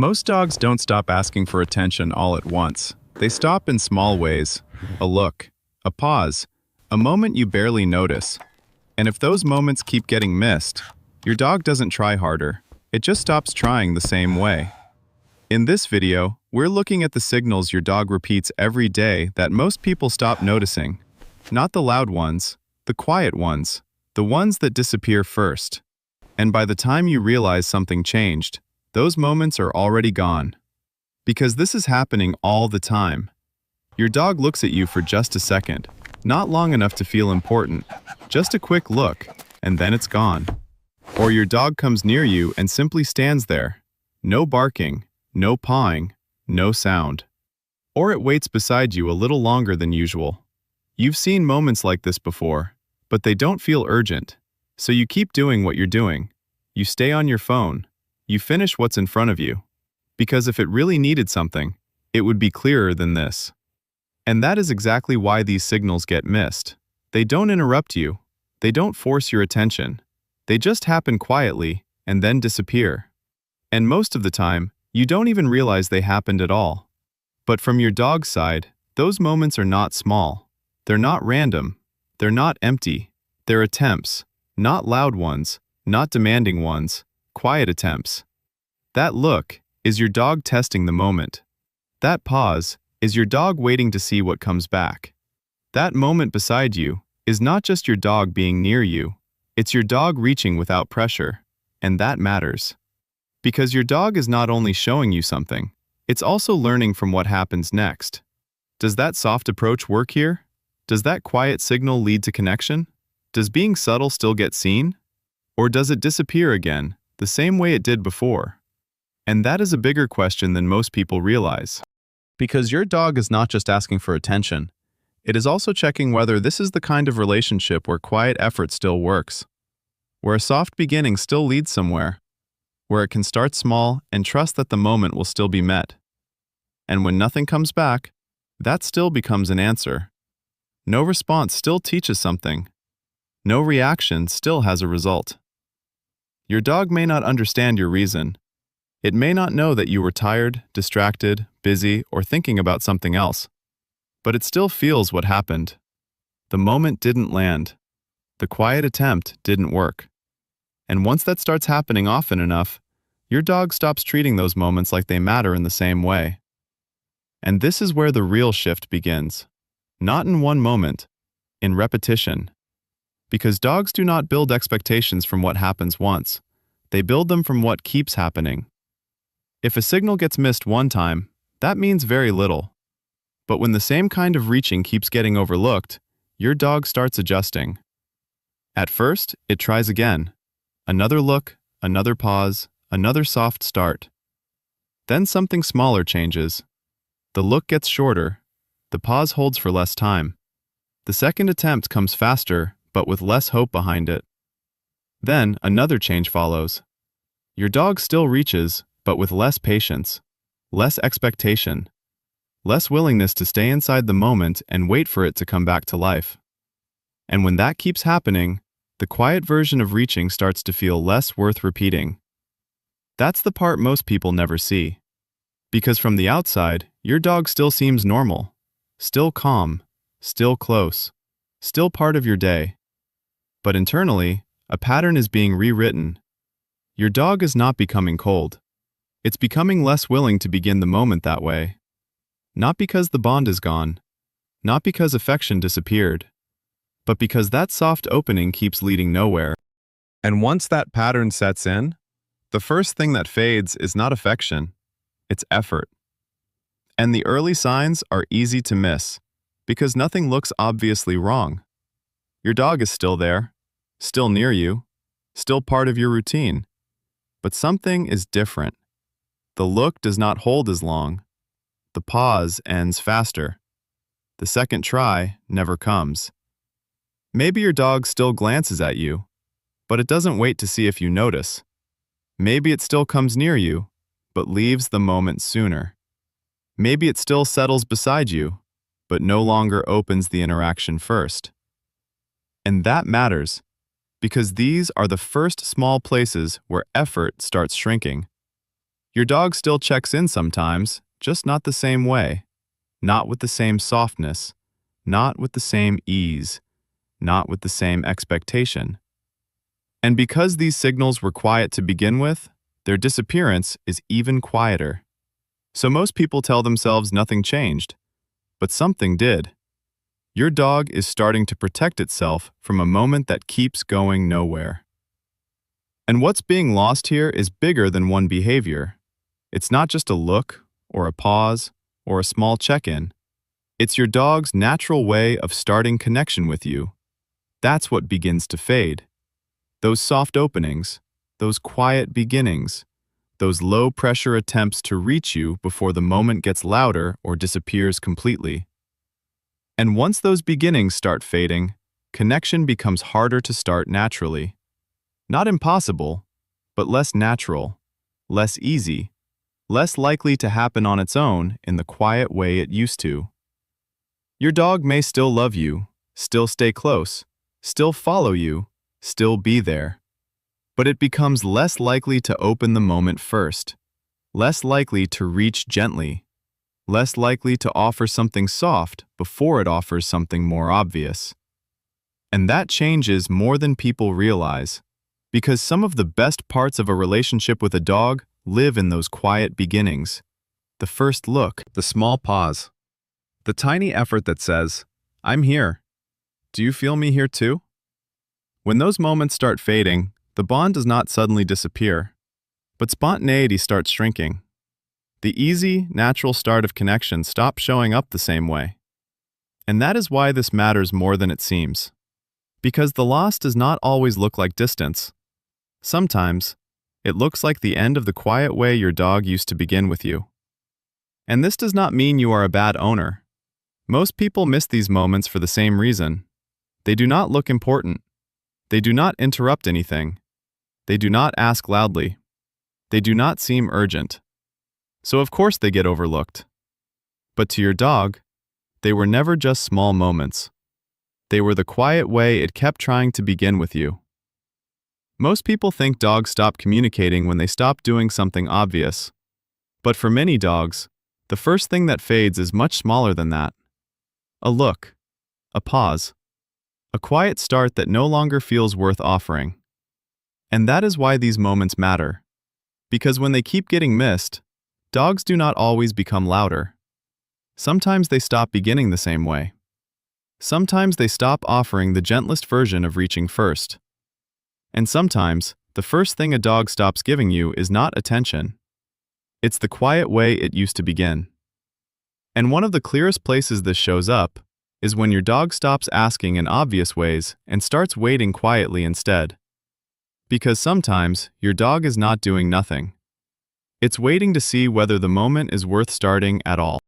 Most dogs don't stop asking for attention all at once. They stop in small ways. A look, a pause, a moment you barely notice. And if those moments keep getting missed, your dog doesn't try harder. It just stops trying the same way. In this video, we're looking at the signals your dog repeats every day that most people stop noticing. Not the loud ones, the quiet ones, the ones that disappear first. And by the time you realize something changed, those moments are already gone. Because this is happening all the time. Your dog looks at you for just a second, not long enough to feel important, just a quick look, and then it's gone. Or your dog comes near you and simply stands there. No barking, no pawing, no sound. Or it waits beside you a little longer than usual. You've seen moments like this before, but they don't feel urgent. So you keep doing what you're doing. You stay on your phone. You finish what's in front of you. Because if it really needed something, it would be clearer than this. And that is exactly why these signals get missed. They don't interrupt you. They don't force your attention. They just happen quietly and then disappear. And most of the time, you don't even realize they happened at all. But from your dog's side, those moments are not small. They're not random. They're not empty. They're attempts. Not loud ones, not demanding ones, quiet attempts. That look is your dog testing the moment. That pause is your dog waiting to see what comes back. That moment beside you is not just your dog being near you, it's your dog reaching without pressure, and that matters. Because your dog is not only showing you something, it's also learning from what happens next. Does that soft approach work here? Does that quiet signal lead to connection? Does being subtle still get seen? Or does it disappear again, the same way it did before? And that is a bigger question than most people realize. Because your dog is not just asking for attention, it is also checking whether this is the kind of relationship where quiet effort still works, where a soft beginning still leads somewhere, where it can start small and trust that the moment will still be met. And when nothing comes back, that still becomes an answer. No response still teaches something. No reaction still has a result. Your dog may not understand your reason. It may not know that you were tired, distracted, busy, or thinking about something else. But it still feels what happened. The moment didn't land. The quiet attempt didn't work. And once that starts happening often enough, your dog stops treating those moments like they matter in the same way. And this is where the real shift begins. Not in one moment, in repetition. Because dogs do not build expectations from what happens once. They build them from what keeps happening. If a signal gets missed one time, that means very little. But when the same kind of reaching keeps getting overlooked, your dog starts adjusting. At first, it tries again. Another look, another pause, another soft start. Then something smaller changes. The look gets shorter. The pause holds for less time. The second attempt comes faster, but with less hope behind it. Then another change follows. Your dog still reaches, but with less patience, less expectation, less willingness to stay inside the moment and wait for it to come back to life. And when that keeps happening, the quiet version of reaching starts to feel less worth repeating. That's the part most people never see. Because from the outside, your dog still seems normal, still calm, still close, still part of your day. But internally, a pattern is being rewritten. Your dog is not becoming cold. It's becoming less willing to begin the moment that way. Not because the bond is gone, not because affection disappeared, but because that soft opening keeps leading nowhere. And once that pattern sets in, the first thing that fades is not affection, it's effort. And the early signs are easy to miss, because nothing looks obviously wrong. Your dog is still there, still near you, still part of your routine. But something is different. The look does not hold as long. The pause ends faster. The second try never comes. Maybe your dog still glances at you, but it doesn't wait to see if you notice. Maybe it still comes near you, but leaves the moment sooner. Maybe it still settles beside you, but no longer opens the interaction first. And that matters, because these are the first small places where effort starts shrinking. Your dog still checks in sometimes, just not the same way, not with the same softness, not with the same ease, not with the same expectation. And because these signals were quiet to begin with, their disappearance is even quieter. So most people tell themselves nothing changed, but something did. Your dog is starting to protect itself from a moment that keeps going nowhere. And what's being lost here is bigger than one behavior. It's not just a look, or a pause, or a small check-in. It's your dog's natural way of starting connection with you. That's what begins to fade. Those soft openings, those quiet beginnings, those low-pressure attempts to reach you before the moment gets louder or disappears completely. And once those beginnings start fading, connection becomes harder to start naturally. Not impossible, but less natural, less easy, less likely to happen on its own in the quiet way it used to. Your dog may still love you, still stay close, still follow you, still be there. But it becomes less likely to open the moment first, less likely to reach gently, less likely to offer something soft before it offers something more obvious. And that changes more than people realize, because some of the best parts of a relationship with a dog live in those quiet beginnings. The first look, the small pause, the tiny effort that says, "I'm here. Do you feel me here too?" When those moments start fading, the bond does not suddenly disappear, but spontaneity starts shrinking. The easy, natural start of connection stops showing up the same way. And that is why this matters more than it seems. Because the loss does not always look like distance. Sometimes, it looks like the end of the quiet way your dog used to begin with you. And this does not mean you are a bad owner. Most people miss these moments for the same reason. They do not look important. They do not interrupt anything. They do not ask loudly. They do not seem urgent. So of course they get overlooked. But to your dog, they were never just small moments. They were the quiet way it kept trying to begin with you. Most people think dogs stop communicating when they stop doing something obvious. But for many dogs, the first thing that fades is much smaller than that. A look, a pause, a quiet start that no longer feels worth offering. And that is why these moments matter. Because when they keep getting missed, dogs do not always become louder. Sometimes they stop beginning the same way. Sometimes they stop offering the gentlest version of reaching first. And sometimes, the first thing a dog stops giving you is not attention. It's the quiet way it used to begin. And one of the clearest places this shows up is when your dog stops asking in obvious ways and starts waiting quietly instead. Because sometimes, your dog is not doing nothing. It's waiting to see whether the moment is worth starting at all.